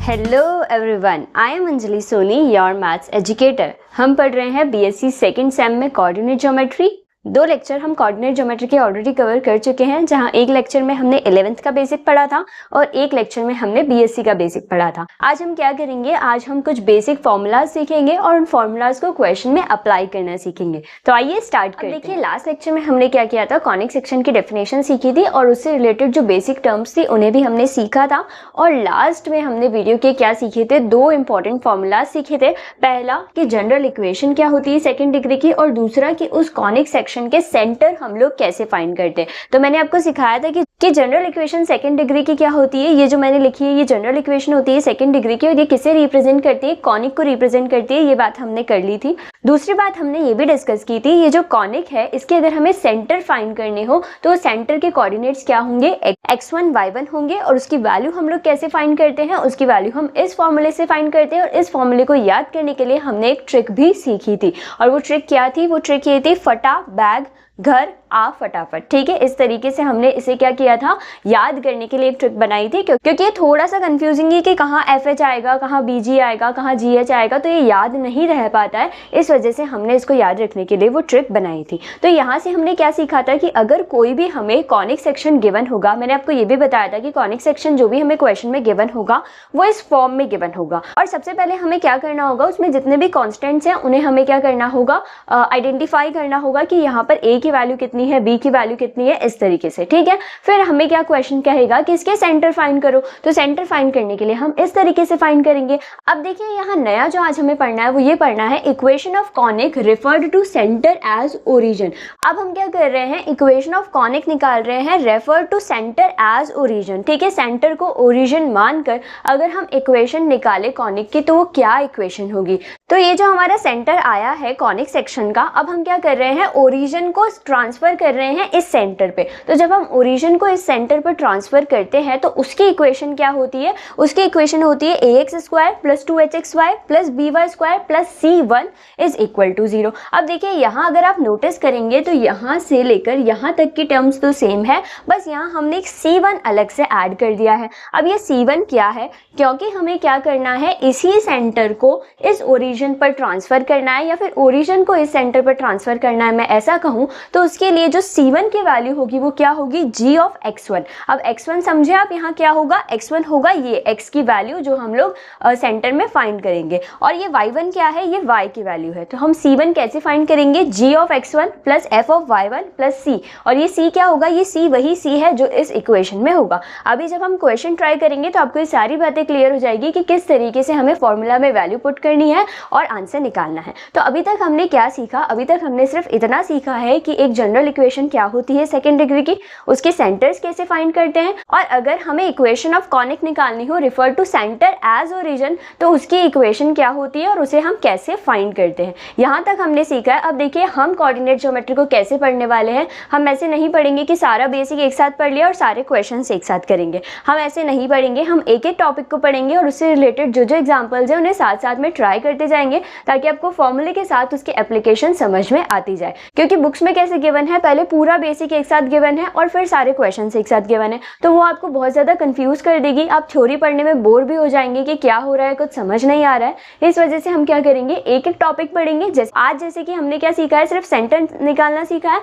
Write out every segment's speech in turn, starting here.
Hello everyone, I am Anjali Soni, your maths educator. हम पढ़ रहे हैं बीएससी सेकंड सेम में कोऑर्डिनेट ज्योमेट्री। 2 लेक्चर हम कोऑर्डिनेट ज्योमेट्री के ऑलरेडी कवर कर चुके हैं, जहां एक लेक्चर में हमने 11th का बेसिक पढ़ा था और एक लेक्चर में हमने बीएससी का बेसिक पढ़ा था। आज हम क्या करेंगे, आज हम कुछ बेसिक फॉर्मूलाज सीखेंगे और उन फॉर्मूलाज को क्वेश्चन में अप्लाई करना सीखेंगे। तो आइए स्टार्ट करते हैं। देखिए, लास्ट लेक्चर में हमने क्या किया था, कॉनिक सेक्शन की डेफिनेशन सीखी थी और उससे रिलेटेड जो बेसिक टर्म्स थी उन्हें भी हमने सीखा था। और लास्ट में हमने वीडियो के क्या सीखे थे, 2 इंपॉर्टेंट फॉर्मूलाज सीखे थे। पहला कि जनरल इक्वेशन क्या होती है सेकेंड डिग्री की, और दूसरा कि उस कॉनिक सेक्शन के सेंटर हम लोग कैसे फाइंड करते हैं। तो मैंने आपको सिखाया था कि जनरल इक्वेशन सेकंड डिग्री की क्या होती है। ये जो मैंने लिखी है ये जनरल इक्वेशन होती है सेकंड डिग्री की, और ये किसे रिप्रेजेंट करती है, कॉनिक को रिप्रेजेंट करती है। ये बात हमने कर ली थी। दूसरी बात हमने ये भी डिस्कस की थी, ये जो कॉनिक है इसके अगर हमें सेंटर फाइंड करने हो तो सेंटर के कोऑर्डिनेट्स क्या होंगे, x1 y1 होंगे। और उसकी वैल्यू हम लोग कैसे फाइंड करते हैं, उसकी वैल्यू हम इस फॉर्मूले से फाइंड करते हैं। और इस फॉर्मूले को याद करने के लिए हमने एक ट्रिक भी सीखी थी, और वो ट्रिक क्या थी, वो ट्रिक ये थी, फटा बैग घर आ फटाफट। ठीक है, इस तरीके से हमने इसे क्या किया था, याद करने के लिए एक ट्रिक बनाई थी, क्योंकि ये थोड़ा सा कंफ्यूजिंग है कि कहाँ FH आएगा, कहाँ BG आएगा, कहाँ GH आएगा, तो ये याद नहीं रह पाता है। इस वजह से हमने इसको याद रखने के लिए वो ट्रिक बनाई थी। तो यहाँ से हमने क्या सीखा था कि अगर कोई भी हमें कॉनिक सेक्शन गिवन होगा, मैंने आपको ये भी बताया था कि कॉनिक सेक्शन जो भी हमें क्वेश्चन में गिवन होगा वो इस फॉर्म में गिवन होगा। और सबसे पहले हमें क्या करना होगा, उसमें जितने भी कॉन्स्टेंट्स हैं उन्हें हमें क्या करना होगा, आइडेंटिफाई करना होगा कि यहाँ पर A की वैल्यू कितनी है, B की वैल्यू कितनी है, इस तरीके से। ठीक है, फिर हमें क्या क्वेश्चन कहेगा कि इसके सेंटर फाइंड करो। तो सेंटर फाइंड करने के लिए हम इस तरीके से फाइंड करेंगे। अब देखिए, यहाँ नया जो आज हमें पढ़ना है वो ये पढ़ना है, equation of conic referred to centre as origin. अब हम क्या कर रहे हैं, इक्वेशन ऑफ कॉनिक निकाल रहे हैं refer to centre as origin. ठीक है, सेंटर को ओरिजिन मानकर अगर हम इक्वेशन निकाले कॉनिक की तो वो क्या इक्वेशन होगी। तो ये जो हमारा सेंटर आया है कॉनिक सेक्शन का, अब हम क्या कर रहे हैं, ओरिजिन को ट्रांसफर कर रहे हैं इस सेंटर पे। तो जब हम ओरिजिन को इस सेंटर पर ट्रांसफर करते हैं तो उसकी इक्वेशन क्या होती है, उसकी इक्वेशन होती है ax² + 2hxy + by² + c1 = 0। अब देखिए, यहाँ अगर आप नोटिस करेंगे तो यहाँ से लेकर यहाँ तक की टर्म्स तो सेम है, बस यहाँ हमने एक c1 अलग से ऐड कर दिया है। अब ये c1 क्या है, क्योंकि हमें क्या करना है, इसी सेंटर को इस ओरिजिन पर ट्रांसफर करना है, या फिर ओरिजिन को इस सेंटर पर ट्रांसफर करना है, मैं ऐसा कहूँ तो उसके लिए जो c1 की वैल्यू होगी वो क्या होगी, g ऑफ x1। अब x1 समझे आप, यहाँ क्या होगा, x1 होगा ये x की वैल्यू जो हम लोग सेंटर में फाइंड करेंगे, और ये y1 क्या है, ये y की वैल्यू है। तो हम c1 कैसे फाइंड करेंगे, g of x1 + f of y1 + c। और ये c क्या होगा, ये c वही c है जो इस इक्वेशन में होगा। अभी जब हम क्वेश्चन ट्राई करेंगे तो आपको ये सारी बातें क्लियर हो जाएगी कि किस तरीके से हमें फॉर्मूला में वैल्यू पुट करनी है और आंसर निकालना है। तो अभी तक हमने क्या सीखा, अभी तक हमने सिर्फ इतना सीखा है कि एक जनरल इक्वेशन क्या होती है सेकंड डिग्री की, उसके सेंटर्स कैसे फाइंड करते हैं, और अगर हमें इक्वेशन ऑफ कॉनिक निकालनी हो refer to centre as origin तो उसकी इक्वेशन क्या होती है और उसे हम कैसे फाइंड करते हैं। यहाँ तक हमने सीखा है। अब देखिए, हम कोऑर्डिनेट ज्योमेट्री को कैसे पढ़ने वाले हैं। हम ऐसे नहीं पढ़ेंगे कि सारा बेसिक एक साथ पढ़ लिया और सारे क्वेश्चन एक साथ करेंगे, हम ऐसे नहीं पढ़ेंगे। हम एक एक टॉपिक को पढ़ेंगे और उससे रिलेटेड जो जो एग्जाम्पल्स हैं उन्हें साथ साथ में ट्राई करते जाएंगे, ताकि आपको फॉर्मूले के साथ उसकी एप्लीकेशन समझ में आती जाए। क्योंकि बुक्स में कैसे गिवन है, पहले पूरा बेसिक एक साथ गिवन है और फिर सारे क्वेश्चंस एक साथ गिवन है, तो वो आपको बहुत ज़्यादा कंफ्यूज कर देगी। आप थ्योरी पढ़ने में बोर भी हो जाएंगे कि क्या हो रहा है, कुछ समझ नहीं आ रहा है। इस वजह से हम क्या करेंगे, एक एक टॉपिक पढ़ेंगे। जैसे कि हमने क्या सीखा है, सिर्फ सेंटर निकालना सीखा है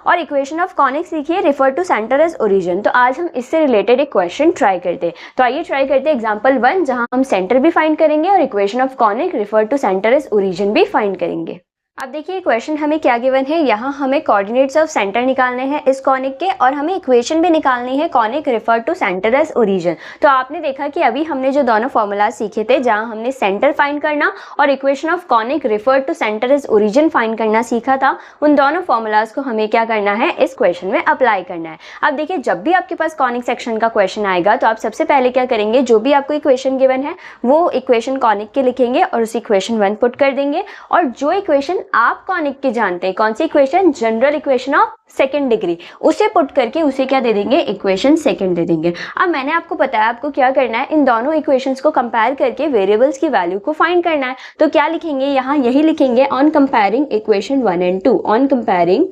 और इक्वेशन ऑफ कॉनिक सीखिए refer to centre as origin. तो आज हम इससे रिलेटेड एक क्वेश्चन ट्राई करते हैं। तो आइए ट्राई करते हैं एग्जांपल 1, जहां हम सेंटर भी फाइंड करेंगे और equation of conic refer to centre as origin भी फाइंड करेंगे। अब देखिए, क्वेश्चन हमें क्या गिवन है, यहाँ हमें कोऑर्डिनेट्स ऑफ सेंटर निकालने हैं इस कॉनिक के, और हमें इक्वेशन भी निकालनी है conic refer to centre as origin. तो आपने देखा कि अभी हमने जो दोनों फॉर्मूला सीखे थे, जहाँ हमने सेंटर फाइंड करना और equation of conic refer to centre as origin find करना सीखा था, उन दोनों फॉर्मूलाज को हमें क्या करना है, इस क्वेश्चन में अप्लाई करना है। अब देखिए, जब भी आपके पास कॉनिक सेक्शन का क्वेश्चन आएगा तो आप सबसे पहले क्या करेंगे, जो भी आपको इक्वेशन गिवन है वो इक्वेशन कॉनिक के लिखेंगे और उस इक्वेशन 1 पुट कर देंगे, और जो इक्वेशन आप कॉनिक के जानते हैं, कौन सी equation, general equation of second degree, उसे पुट करके उसे क्या दे देंगे, इक्वेशन सेकंड दे देंगे। अब मैंने आपको बताया आपको क्या करना है, इन दोनों इक्वेशंस को कंपेयर करके वेरिएबल्स की वैल्यू को फाइंड करना है। तो क्या लिखेंगे, यहाँ यही लिखेंगे, on comparing equation 1 and 2, on comparing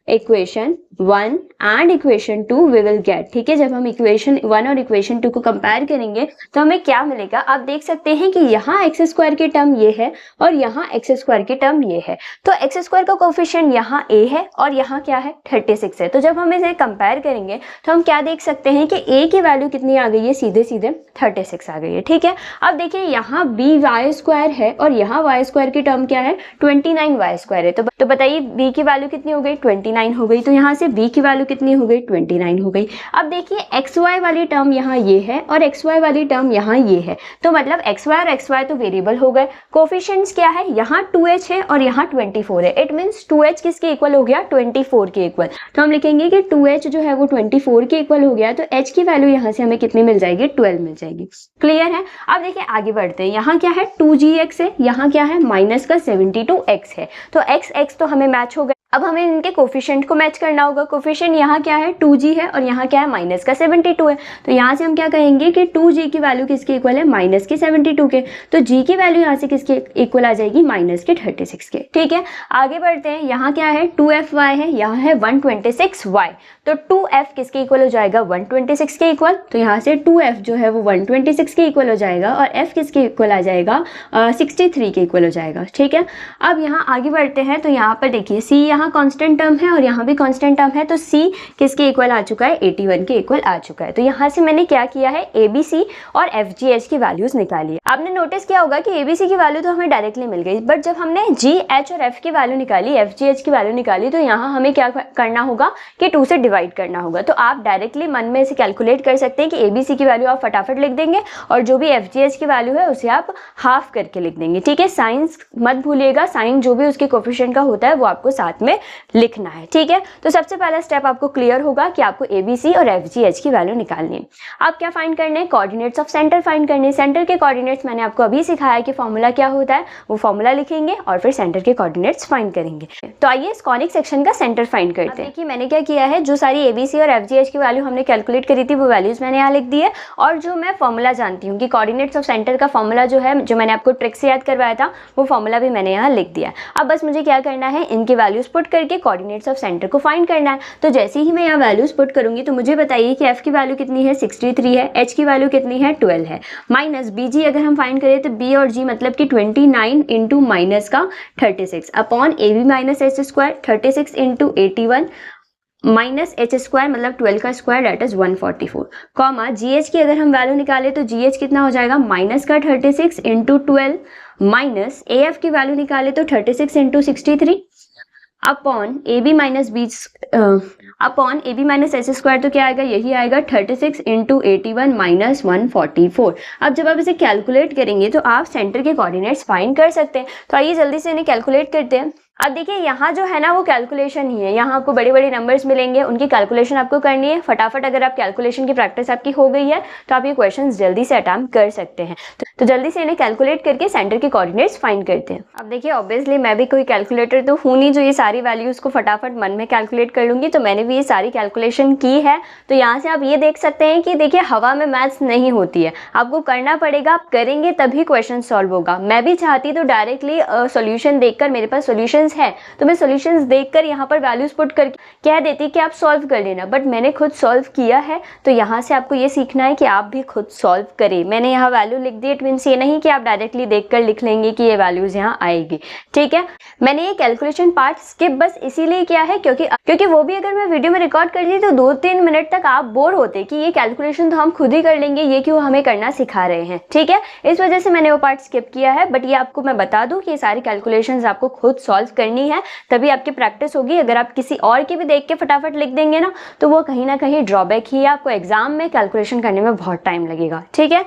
equation 1 and equation 2 we will get. ठीक है, जब हम इक्वेशन 1 और इक्वेशन 2 को कंपेयर करेंगे तो हमें क्या मिलेगा, आप देख सकते हैं कि यहाँ एक्स स्क्वायर की टर्म ये है और यहाँ एक्स स्क्वायर की टर्म ये है, तो एक्स स्क्वायर का कोफिशिएंट यहाँ a है और यहाँ क्या है 36 है। तो जब हम इसे कंपेयर करेंगे तो हम क्या देख सकते हैं कि a की वैल्यू कितनी आ गई है, सीधे सीधे 36 आ गई है। ठीक है, अब देखिए यहाँ b वाई स्क्वायर है और यहाँ वाई स्क्वायर की टर्म क्या है 29 वाई स्क्वायर है। तो बताइए b की वैल्यू कितनी हो गई 29 हो गई, तो यहाँ से b की वैल्यू कितनी हो गई 29 हो गई। अब देखिए xy वाली टर्म यहाँ ये है और xy वाली टर्म यहाँ ये है, तो मतलब xy और xy तो वेरिएबल हो गए। कोफिशिएंट्स क्या है, यहाँ 2h है और यहाँ 24 है, इट मीन्स 2h किसके इक्वल हो गया 24 के इक्वल। तो हम लिखेंगे कि 2h जो है वो 24 के इक्वल हो गया, तो h की वैल्यू यहाँ से हमें कितनी मिल जाएगी 12 मिल जाएगी। क्लियर है। अब देखिए आगे बढ़ते हैं, यहाँ क्या है 2gx है, यहाँ क्या है माइनस का 72x है, तो x तो हमें मैच हो गया। अब हमें इनके कोफिशिएंट को मैच करना होगा। कोफिशिएंट यहाँ क्या है 2g है और यहाँ क्या है माइनस का 72 है, तो यहाँ से हम क्या कहेंगे कि 2g की वैल्यू किसके इक्वल है माइनस के 72 के, तो g की वैल्यू यहाँ से किसके इक्वल आ जाएगी माइनस के 36 के। ठीक है, आगे बढ़ते हैं, यहाँ क्या है 2fy है, यहाँ है 126y, तो 2f किसके इक्वल हो जाएगा 126 के इक्वल, तो यहाँ से 2f जो है वो 126 के इक्वल हो जाएगा और f किसके इक्वल आ जाएगा 63 के इक्वल हो जाएगा। ठीक है, अब यहाँ आगे बढ़ते हैं, तो यहाँ पर देखिए c यहाँ कांस्टेंट टर्म है और यहाँ भी कांस्टेंट टर्म है, तो c किसके इक्वल आ चुका है 81 के इक्वल आ चुका है। तो यहाँ से मैंने क्या किया है abc और fgh की वैल्यूज निकाली है। आपने नोटिस किया होगा कि abc की वैल्यू तो हमें डायरेक्टली मिल गई, बट जब हमने g h और f की वैल्यू निकाली, fgh की वैल्यू निकाली, तो यहाँ हमें क्या करना होगा कि 2 से डिवाइड करना होगा। तो आप डायरेक्टली मन में इसे कैलकुलेट कर सकते हैं कि abc की वैल्यू आप फटाफट लिख देंगे और जो भी fgh की वैल्यू है उसे आप हाफ करके लिख देंगे। ठीक है, साइंस मत भूलिएगा, साइन जो भी उसके कोफिशिएंट का होता है वो आपको साथ में लिखना है। ठीक है, तो सबसे पहला स्टेप आपको क्लियर होगा कि आपको abc और fgh की वैल्यू निकालनी है। आप क्या फाइंड करने हैं, कोऑर्डिनेट्स ऑफ सेंटर फाइंड करने। सेंटर के कोऑर्डिनेट्स मैंने आपको अभी सिखाया कि फॉर्मूला क्या होता है, वो फॉर्मूला लिखेंगे और फिर सेंटर के कोऑर्डिनेट्स फाइंड करेंगे। तो आइए इस कॉनिक सेक्शन का सेंटर फाइंड करते हैं। देखिए मैंने क्या किया है, जो सारी abc और fgh की वैल्यू हमने कैलकुलेट करी थी वो वैल्यूज मैंने यहाँ लिख दी है, और जो मैं फॉर्मूला जानती हूँ कि कोऑर्डिनेट्स ऑफ सेंटर का फॉर्मूला जो है, जो मैंने आपको ट्रिक से याद करवाया था, वो फॉर्मूला भी मैंने यहाँ लिख दिया। अब बस मुझे क्या करना है, इनकी वैल्यूज पुट करके कोऑर्डिनेट्स ऑफ सेंटर को फाइंड करना है। तो जैसे ही मैं यहाँ वैल्यूज पुट करूंगी तो मुझे बताइए कि f की वैल्यू कितनी है 63 है, h की वैल्यू कितनी है 12 है, माइनस bg अगर हम फाइंड करें तो b और g मतलब कि 29 इंटू माइनस का 36 upon ab minus h square 36 into 81 minus H square मतलब 12 का square that is 144, comma gh की अगर हम वैल्यू निकालें तो gh कितना हो जाएगा माइनस का 36 इंटू 12 माइनस af की वैल्यू निकाले तो 36 into 63 upon ab minus B upon ab minus H square, तो क्या आएगा यही आएगा 36 इंटू 81 माइनस 144। अब जब आप इसे कैलकुलेट करेंगे तो आप सेंटर के कोऑर्डिनेट्स फाइंड कर सकते हैं। तो आइए जल्दी से इन्हें कैलकुलेट करते हैं। अब देखिए यहाँ जो है ना वो कैलकुलेशन ही है, यहाँ आपको बड़े बड़े नंबर्स मिलेंगे, उनकी कैलकुलेशन आपको करनी है। फटाफट अगर आप कैलकुलेशन की प्रैक्टिस आपकी हो गई है तो आप ये क्वेश्चंस जल्दी से अटेम्प्ट कर सकते हैं। तो जल्दी से इन्हें कैलकुलेट करके सेंटर के कोऑर्डिनेट्स फाइंड करते हैं। अब देखिए ऑब्वियसली मैं भी कोई कैलकुलेटर तो हूँ नहीं जो ये सारी वैल्यूज को फटाफट मन में कैलकुलेट कर लूंगी, तो मैंने भी ये सारी कैलकुलेशन की है। तो यहाँ से आप ये देख सकते हैं कि देखिए हवा में मैथ्स नहीं होती है, आपको करना पड़ेगा, आप करेंगे तभी क्वेश्चन सॉल्व होगा। मैं भी चाहती तो डायरेक्टली सोल्यूशन देखकर, मेरे पास सोल्यूशंस है तो मैं सॉल्यूशंस देखकर यहाँ पर वैल्यूज पुट करके कह देती कि आप सॉल्व कर लेना, बट मैंने खुद सॉल्व किया है। तो यहाँ से आपको ये सीखना है कि आप भी खुद सॉल्व करें। मैंने यहाँ वैल्यू लिख दी, इट मीन्स ये नहीं कि आप डायरेक्टली देखकर लिख लेंगे कि ये वैल्यूज यहाँ आएगी। ठीक है, मैंने ये कैलकुलेशन पार्ट स्किप बस इसीलिए किया है क्योंकि वो भी अगर मैं वीडियो में रिकॉर्ड कर दी तो 2-3 मिनट तक आप बोर होते कि ये कैलकुलेशन तो हम खुद ही कर लेंगे, ये क्यों हमें करना सिखा रहे हैं। ठीक है, इस वजह से मैंने वो पार्ट स्किप किया है, बट ये आपको मैं बता दूं कि ये सारी कैलकुलेशंस आपको खुद सॉल्व करनी है, तभी आपकी प्रैक्टिस होगी। अगर आप किसी और की भी देख के फटाफट लिख देंगे ना तो वो कहीं ना कहीं ड्रॉबैक ही है, आपको एग्जाम में कैलकुलेशन करने में बहुत टाइम लगेगा। ठीक है,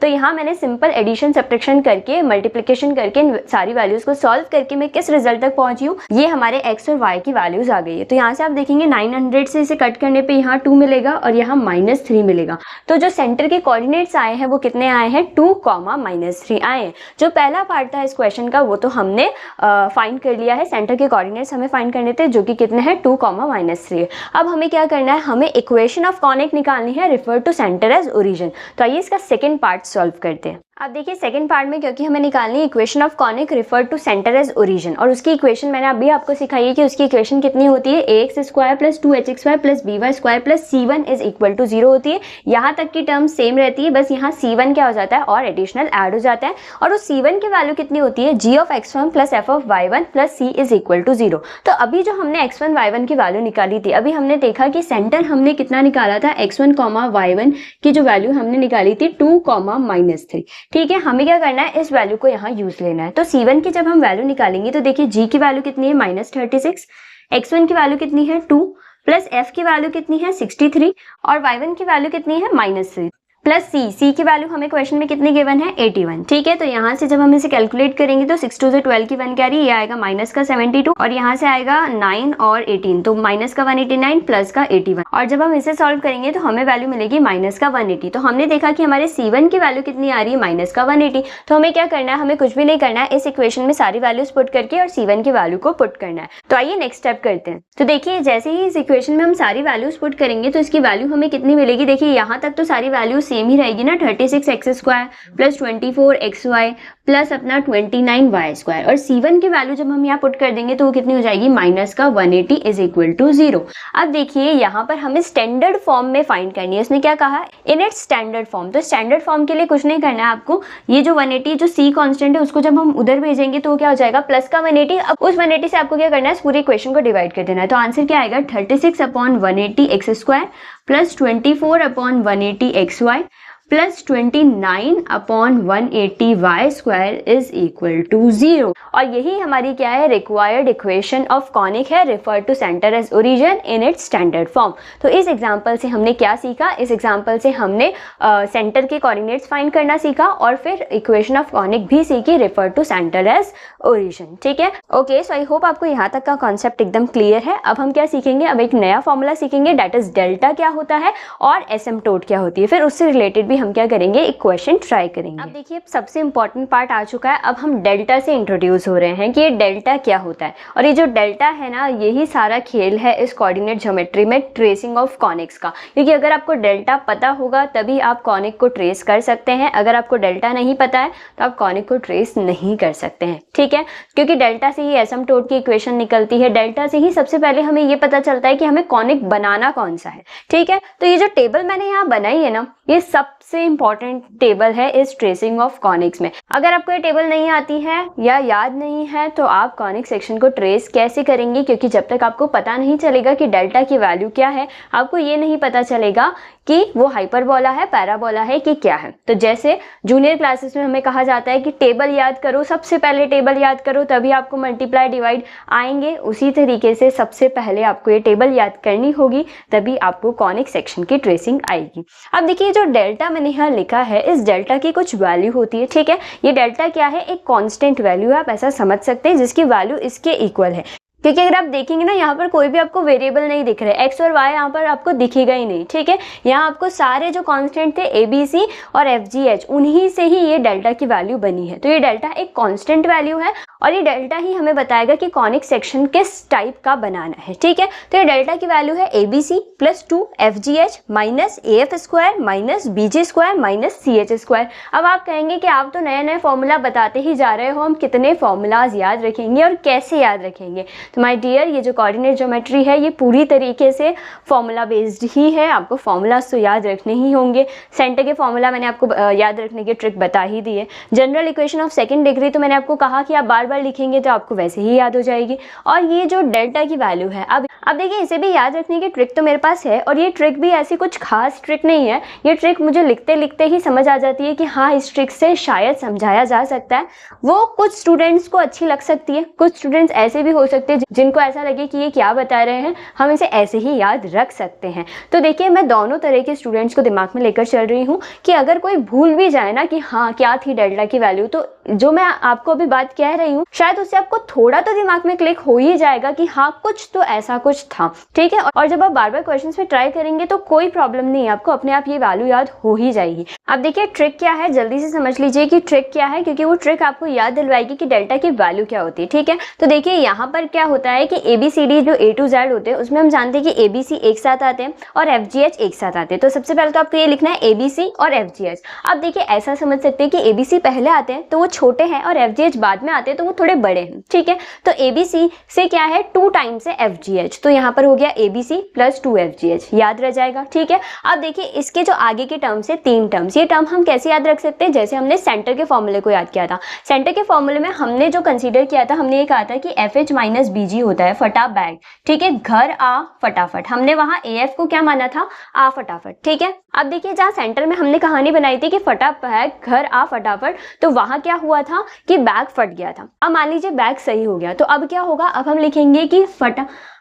तो यहाँ मैंने सिंपल एडिशन सब्ट्रैक्शन करके, मल्टीप्लिकेशन करके इन सारी वैल्यूज को सॉल्व करके मैं किस रिजल्ट तक पहुंची हूँ, ये हमारे x और y की वैल्यूज आ गई है। तो यहाँ से आप देखेंगे 900 से इसे कट करने पे यहाँ 2 मिलेगा और यहाँ -3 मिलेगा। तो जो सेंटर के कोऑर्डिनेट्स आए हैं वो कितने आए हैं 2, -3 आए हैं। जो पहला पार्ट था इस क्वेश्चन का वो तो हमने फाइंड कर लिया है, सेंटर के कोऑर्डिनेट्स हमें फाइंड करने थे जो कि कितने हैं 2, -3। अब हमें क्या करना है, हमें इक्वेशन ऑफ कॉनिक निकालनी है, refer to centre as origin. तो आइए इसका सेकेंड पार्ट सॉल्व करते हैं। अब देखिए सेकंड पार्ट में, क्योंकि हमें निकालनी है equation of conic refer to centre as origin, और उसकी इक्वेशन मैंने अभी आपको सिखाई है कि उसकी इक्वेशन कितनी होती है, ax square plus 2hx plus by square plus c1 is equal to 0 होती है। यहाँ तक की टर्म सेम रहती है, बस यहाँ c1 क्या हो जाता है और एडिशनल ऐड हो जाता है, और उस c1 की वैल्यू कितनी होती है, g of x1 plus f of y1 plus c is equal to 0। तो अभी जो हमने x1 y1 की वैल्यू निकाली थी, अभी हमने देखा कि सेंटर हमने कितना निकाला था, x1 y1 की जो वैल्यू हमने निकाली थी 2 -3। ठीक है, हमें क्या करना है, इस वैल्यू को यहाँ यूज लेना है। तो c1 की जब हम वैल्यू निकालेंगे तो देखिए g की वैल्यू कितनी है -36, x1 की वैल्यू कितनी है 2, प्लस f की वैल्यू कितनी है 63, और y1 की वैल्यू कितनी है -3, प्लस c की वैल्यू हमें क्वेश्चन में कितनी गिवन है 81। ठीक है, तो यहाँ से जब हम इसे कैलकुलेट करेंगे तो 6 2 से 12 की 1 कैरी, ये आएगा माइनस का 72, और यहाँ से आएगा 9 और 18, तो माइनस का 189 प्लस का 81, और जब हम इसे सॉल्व करेंगे तो हमें वैल्यू मिलेगी माइनस का 180। तो हमने देखा कि हमारे c1 की वैल्यू कितनी आ रही है, माइनस का 180। तो हमें क्या करना है, हमें कुछ भी नहीं करना है, इस इक्वेशन में सारी वैल्यूज पुट करके और c1 की वैल्यू को पुट करना है। तो आइए नेक्स्ट स्टेप करते हैं। तो देखिए जैसे ही इस इक्वेशन में हम सारी वैल्यूज पुट करेंगे तो इसकी वैल्यू हमें कितनी मिलेगी, देखिए यहाँ तक तो सारी वैल्यू सेम ही रहेगी ना, 36x square plus 24xy plus अपना 29y स्क्वायर, और c1 की वैल्यू जब हम यहाँ पुट कर देंगे तो वो कितनी हो जाएगी, माइनस का 180 इज इक्वल टू 0। अब देखिए यहाँ पर हमें स्टैंडर्ड फॉर्म में फाइंड करनी है, उसने क्या कहा, इन इट्स स्टैंडर्ड फॉर्म। तो स्टैंडर्ड फॉर्म के लिए कुछ नहीं करना है आपको, ये जो 180 जो c कांस्टेंट है उसको जब हम उधर भेजेंगे तो क्या हो जाएगा, प्लस का 180। अब उस 180 से आपको क्या करना है, इस पूरी इक्वेशन को डिवाइड कर देना है। तो आंसर क्या आएगा, 36/180x square plus 24/180xy plus 29/180y square is equal to 0। और यही हमारी क्या है, रिक्वायर्ड इक्वेशन ऑफ कॉनिक है, refer to centre as origin in its standard form. तो इस एग्जांपल से हमने क्या सीखा, इस एग्जांपल से हमने सेंटर के कोऑर्डिनेट्स फाइंड करना सीखा, और फिर इक्वेशन ऑफ कॉनिक भी सीखी, refer to centre as origin. ठीक है, ओके, सो आई होप आपको यहाँ तक का कॉन्सेप्ट एकदम क्लियर है। अब हम क्या सीखेंगे, अब एक नया फॉर्मूला सीखेंगे, दैट इज डेल्टा क्या होता है और एसिम्पटोट क्या होती है, फिर उससे रिलेटेड भी हम क्या करेंगे, एक क्वेश्चन ट्राई करेंगे। अब देखिए सबसे इंपॉर्टेंट पार्ट आ चुका है, अब हम डेल्टा से इंट्रोड्यूस हो रहे हैं कि ये डेल्टा क्या होता है। और ये जो डेल्टा है ना, यही सारा खेल है इस कोऑर्डिनेट ज्योमेट्री में ट्रेसिंग ऑफ कॉनिक्स का, क्योंकि अगर आपको डेल्टा पता होगा तभी आप कॉनिक को ट्रेस कर सकते हैं, अगर आपको डेल्टा नहीं पता है तो आप कॉनिक को ट्रेस नहीं कर सकते हैं। ठीक है, क्योंकि डेल्टा से ही एसिम्पटोट की इक्वेशन निकलती है, डेल्टा से ही सबसे पहले हमें ये पता चलता है कि हमें कॉनिक बनाना कौन सा है। ठीक है, तो ये जो टेबल मैंने यहाँ बनाई है ना, ये सबसे इंपॉर्टेंट टेबल है इस ट्रेसिंग ऑफ कॉनिक्स में। अगर आपको ये टेबल नहीं आती है या याद नहीं है तो आप कॉनिक सेक्शन को ट्रेस कैसे करेंगे, क्योंकि जब तक आपको पता नहीं चलेगा कि डेल्टा की वैल्यू क्या है, आपको ये नहीं पता चलेगा कि वो हाइपरबोला है, पैराबोला है कि क्या है। तो जैसे जूनियर क्लासेस में हमें कहा जाता है कि टेबल याद करो, सबसे पहले टेबल याद करो तभी आपको मल्टीप्लाई डिवाइड आएंगे, उसी तरीके से सबसे पहले आपको ये टेबल याद करनी होगी, तभी आपको कॉनिक सेक्शन की ट्रेसिंग आएगी। अब देखिए जो डेल्टा मैंने यहाँ लिखा है, इस डेल्टा की कुछ वैल्यू होती है। ठीक है, ये डेल्टा क्या है, एक कांस्टेंट वैल्यू है, आप ऐसा समझ सकते हैं, जिसकी वैल्यू इसके इक्वल है। क्योंकि अगर आप देखेंगे ना, यहाँ पर कोई भी आपको वेरिएबल नहीं दिख रहे, एक्स और वाई यहाँ पर आपको दिखेगा ही नहीं। ठीक है, यहाँ आपको सारे जो कांस्टेंट थे ए बी सी और एफ जी एच, उन्हीं से ही ये डेल्टा की वैल्यू बनी है। तो ये डेल्टा एक कांस्टेंट वैल्यू है, और ये डेल्टा ही हमें बताएगा कि कॉनिक सेक्शन किस टाइप का बनाना है। ठीक है, तो ये डेल्टा की वैल्यू है A B C plus 2 F G H minus A F square minus B G square minus C H square. अब आप कहेंगे कि आप तो नए नए फॉर्मूला बताते ही जा रहे हो, हम कितने फॉर्मूलाज याद रखेंगे और कैसे याद रखेंगे। तो माय डियर, ये जो कोऑर्डिनेट ज्योमेट्री है ये पूरी तरीके से फॉर्मूला बेस्ड ही है, आपको फॉर्मूलाज तो याद रखने ही होंगे। सेंटर के फॉर्मूला मैंने आपको याद रखने की ट्रिक बता ही दी है। General equation of second degree तो मैंने आपको कहा कि आप बार बार लिखेंगे तो आपको वैसे ही याद हो जाएगी। और ये जो डेल्टा की वैल्यू है, अब देखिए इसे भी याद रखने की ट्रिक तो मेरे पास है, और ये ट्रिक भी ऐसी कुछ खास ट्रिक नहीं है, ये ट्रिक मुझे लिखते लिखते ही समझ आ जाती है कि हाँ इस ट्रिक से शायद समझाया जा सकता है। वो कुछ स्टूडेंट्स को अच्छी लग सकती है, कुछ स्टूडेंट्स ऐसे भी हो सकते हैं जिनको ऐसा लगे कि ये क्या बता रहे हैं, हम इसे ऐसे ही याद रख सकते हैं। तो देखिए मैं दोनों तरह के स्टूडेंट्स को दिमाग में लेकर चल रही हूँ कि अगर कोई भूल भी जाए ना कि हाँ क्या थी डेल्टा की वैल्यू, तो जो मैं आपको अभी बात कह रही हूँ हूँ, शायद उससे आपको थोड़ा तो दिमाग में क्लिक हो ही जाएगा कि हाँ कुछ तो ऐसा कुछ था, ठीक है। और जब आप बार बार क्वेश्चंस में ट्राई करेंगे तो कोई प्रॉब्लम नहीं है, आपको अपने आप ये वैल्यू याद हो ही जाएगी। अब देखिए ट्रिक क्या है, जल्दी से समझ लीजिए कि ट्रिक क्या है, क्योंकि वो ट्रिक आपको याद दिलवाएगी कि डेल्टा की वैल्यू क्या होती है, ठीक है। तो देखिए यहाँ पर क्या होता है कि ABCD जो A to Z होते हैं उसमें हम जानते हैं कि ABC एक साथ आते हैं और FGH एक साथ आते हैं। तो सबसे पहले तो आपको ये लिखना है ABC और FGH। अब देखिए ऐसा समझ सकते हैं कि ABC पहले आते हैं तो वो छोटे हैं और FGH बाद में आते हैं तो वो थोड़े बड़े हैं, ठीक है। तो ABC से क्या है 2 टाइम्स है FGH, तो यहाँ पर हो गया ABC प्लस 2 FGH, याद रह जाएगा, ठीक है। अब देखिए इसके जो आगे के टर्म्स है 3 टर्म्स, ये टर्म हम कैसे याद रख सकते हैं, जैसे हमने सेंटर के फॉर्मूले को याद किया था। सेंटर के फॉर्मूले में हमने जो कंसीडर किया था, हमने ये कहा था कि FH माइनस BG होता है फटा बैग, ठीक है। घर आ फटाफट, हमने वहां AF को क्या माना था, आ फटाफट, ठीक है। अब देखिए जहाँ सेंटर में हमने कहानी बनाई थी कि फटा बैग घर आ फटाफट, तो वहां क्या हुआ था कि बैग फट गया था। अब मान लीजिए बैग सही हो गया, तो अब क्या होगा, अब हम लिखेंगे कि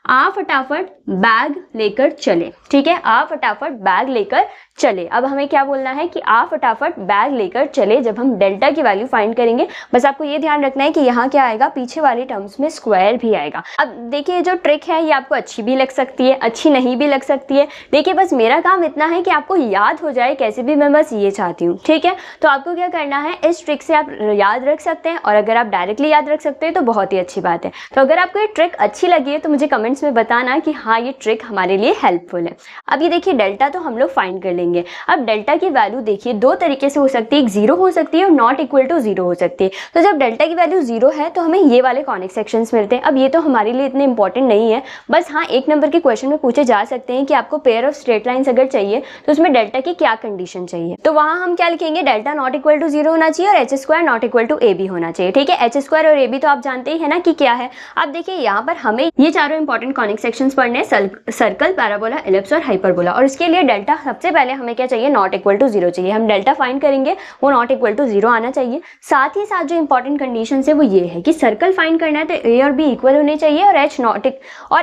आ फटाफट बैग लेकर चले, ठीक है। आ फटाफट बैग लेकर चले। अब हमें क्या बोलना है कि आ फटाफट बैग लेकर चले, जब हम डेल्टा की वैल्यू फाइंड करेंगे। बस आपको ये ध्यान रखना है कि यहाँ क्या आएगा, पीछे वाले टर्म्स में स्क्वायर भी आएगा। अब देखिए जो ट्रिक है ये आपको अच्छी भी लग सकती है, अच्छी नहीं भी लग सकती है। देखिए बस मेरा काम इतना है कि आपको याद हो जाए कैसे भी, मैं बस ये चाहती हूँ, ठीक है। तो आपको क्या करना है, इस ट्रिक से आप याद रख सकते हैं, और अगर आप डायरेक्टली याद रख सकते हैं तो बहुत ही अच्छी बात है। तो अगर आपको ये ट्रिक अच्छी लगी है तो मुझे कमेंट्स में बताना कि हाँ ये ट्रिक हमारे लिए हेल्पफुल है। अब ये देखिए डेल्टा तो हम लोग फाइंड कर लेंगे। अब डेल्टा की वैल्यू देखिए 2 तरीके से हो सकती है, एक 0 हो सकती है और नॉट इक्वल टू 0 हो सकती है। तो जब डेल्टा की वैल्यू 0 है तो हमें ये वाले कॉनिक सेक्शंस मिलते हैं। अब ये तो हमारे लिए इतने इंपॉर्टेंट नहीं है, बस हाँ 1 नंबर के क्वेश्चन में पूछे जा सकते हैं कि आपको पेयर ऑफ स्ट्रेट लाइन्स अगर चाहिए तो उसमें डेल्टा की क्या कंडीशन चाहिए। तो वहां हम क्या लिखेंगे, डेल्टा नॉट इक्वल टू 0 होना चाहिए और H square not equal to AB होना चाहिए, ठीक है। एच स्क्वायर और AB तो आप जानते ही है ना कि क्या है। अब देखिए यहाँ पर हमें ये चारों इंपॉर्टेंट कॉनिक सेक्शंस पढ़ने हैं, सर्कल, पैराबोला, एलिप्स और हाइपरबोला। और इसके लिए डेल्टा सबसे पहले हमें क्या चाहिए, नॉट इक्वल टू 0 चाहिए। हम डेल्टा फाइंड करेंगे वो नॉट इक्वल टू 0 आना चाहिए। साथ ही साथ जो इंपॉर्टेंट कंडीशन है वो ये है कि सर्कल फाइंड करना है तो A और B इक्वल होने चाहिए और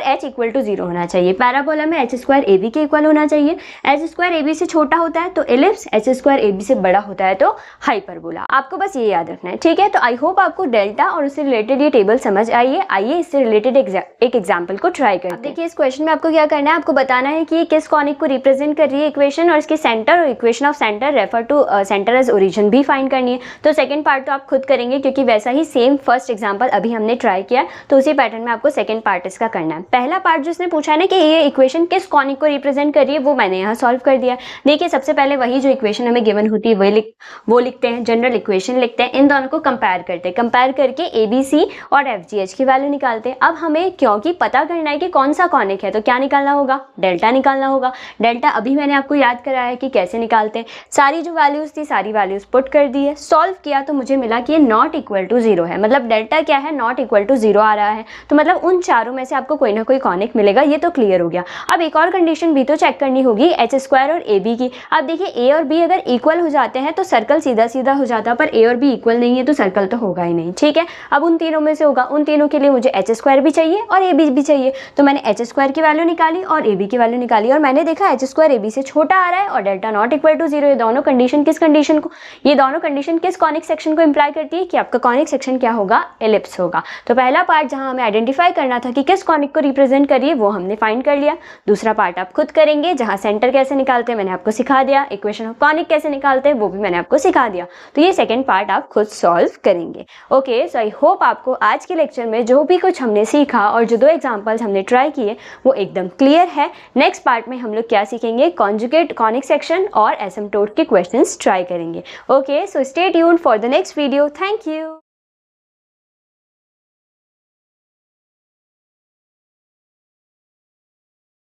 H इक्वल टू 0 होना चाहिए। पैराबोला में H स्क्वायर AB के इक्वल होना चाहिए। H स्क्वायर AB से छोटा होता है तो एलिप्स, H स्क्वायर AB से बड़ा होता है तो हाइपरबोला। आपको बस ये याद रखना है, ठीक है। तो आई होप आपको डेल्टा और उससे रिलेटेड ये टेबल समझ आई है। आइए इससे रिलेटेड एक एग्जाम्पल को ट्राई करते हैं। देखिए इस क्वेश्चन में आपको क्या करना है, आपको बताना है कि ये किस कॉनिक को रिप्रेजेंट कर रही है इक्वेशन, और इसके सेंटर और equation of centre refer to centre as origin भी फाइंड करनी है। तो सेकंड पार्ट तो आप खुद करेंगे क्योंकि वैसा ही सेम फर्स्ट एग्जांपल अभी हमने ट्राई किया, तो उसी पैटर्न में आपको सेकंड पार्ट इसका करना है। पहला पार्ट जिसने पूछा है ना कि ये इक्वेशन किस कॉनिक को रिप्रेजेंट कर रही है, वो मैंने यहाँ सॉल्व कर दिया। देखिए सबसे पहले वही जो इक्वेशन हमें गिवन होती है वो लिखते हैं, जनरल इक्वेशन लिखते हैं, इन दोनों को कंपेयर करते हैं, कंपेयर करके ABC और FGH की वैल्यू निकालते हैं। अब हमें क्योंकि पता करना है कि कौन सा कॉनिक है तो क्या निकालना होगा, डेल्टा निकालना होगा। डेल्टा अभी मैंने आपको याद कराया है कि कैसे निकालते हैं। सारी जो वैल्यूज थी सारी वैल्यूज पुट कर दी है, सॉल्व किया तो मुझे मिला कि ये नॉट इक्वल टू 0 है। मतलब डेल्टा क्या है, नॉट इक्वल टू 0 आ रहा है, तो मतलब उन चारों में से आपको कोई ना कोई कॉनिक मिलेगा, ये तो क्लियर हो गया। अब एक और कंडीशन भी तो चेक करनी होगी H स्क्वायर और AB की। अब देखिए A और B अगर इक्वल हो जाते हैं तो सर्कल सीधा सीधा हो जाता है, पर A और B इक्वल नहीं है तो सर्कल तो होगा ही नहीं, ठीक है। अब उन तीनों में से होगा, उन तीनों के लिए मुझे H स्क्वायर भी चाहिए और AB भी चाहिए। तो मैंने H स्क्वायर की वैल्यू निकाली और AB की वैल्यू निकाली, और मैंने देखा H स्क्वायर AB से छोटा आ रहा है और डेल्टा नॉट इक्वल टू 0। ये दोनों कंडीशन किस कॉनिक सेक्शन को इंप्लाई करती है कि आपका कॉनिक सेक्शन क्या होगा, एलिप्स होगा। तो पहला पार्ट जहां हमें आइडेंटिफाई करना था कि किस कॉनिक को रिप्रेजेंट करिए वो हमने फाइंड कर लिया। दूसरा पार्ट आप खुद करेंगे, जहां सेंटर कैसे निकालते हैं मैंने आपको सिखा दिया, इक्वेशन ऑफ कॉनिक कैसे निकालते हैं वो भी मैंने आपको सिखा दिया। तो ये सेकंड पार्ट आप खुद सॉल्व करेंगे। ओके, सो आई होप आपको आज के लेक्चर में जो भी कुछ हमने सीखा और जो 2 एग्जाम्पल्स हमने ट्राई किए वो एकदम क्लियर है। नेक्स्ट पार्ट में हम लोग क्या सीखेंगे, कॉन्जुगेट, कॉनिक सेक्शन और एसिम्प्टोट के क्वेश्चंस ट्राई करेंगे। Okay, so stay tuned for the next video. Thank you.